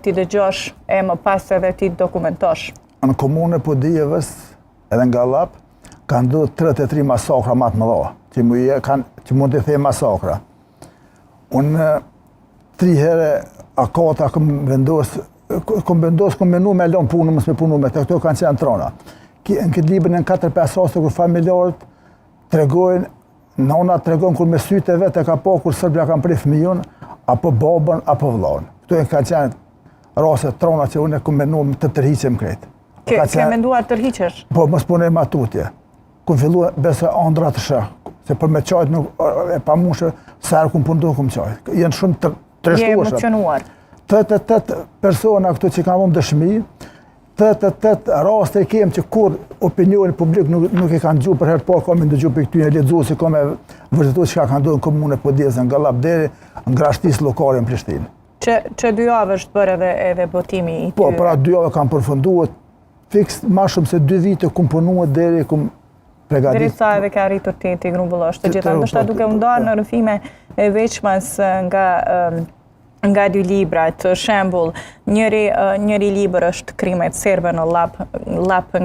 ti dëgjosh e më pas edhe ti dokumentosh? Në komunën e Podijevës, edhe nga Lap, kanë ndodhur 33 masakra më të mëdha, që mund të them masakra. Unë 3 herë a 4 kom menu me lënë punën, mos me punu me të këto kanë qenë trona. Në këtë libër në 4-5 raste kur familjarët tregojnë, nona tregojnë kur me sytë e vetë e ka po kur Serbia kanë prej fëmijën, apo babën, apo vllahën. Këto kanë qenë raste trona që unë kom menu të tërhiqem krejt. Ke menduar tërhiqesh? Po, mos punoj ma tutje. Ku fillua besë andra të shë, se për me qajt nuk e pamushë, sërë ku pundu ku më qajt. Jenë shumë të treshtuashëm. Je emocionuar. 88 persona këtu që kanë dhënë dëshmi, 88 raste kemë që kur opinioni publik nuk e kanë gjuhë për herë parë, kam ndëgju për këtyre lexuesi, kam e vërtetuar çka ka ndodhur në komunën e Podijevës nga Lap deri në ngrashtisë lokale në Prishtinë. Që 2 javë është bërë edhe botimi i ty? Po, para 2 javë kam përfunduar fiks ma shumë se 2 vite kum punuar deri kum pregadit. Deri sa edhe ka arritur ti grumbullosh të gjitha. Ndoshta duke u ndarë në rrëfime e veçmas nga 2 librat, shembull, njëri libër është Krimet serbe në Lap nga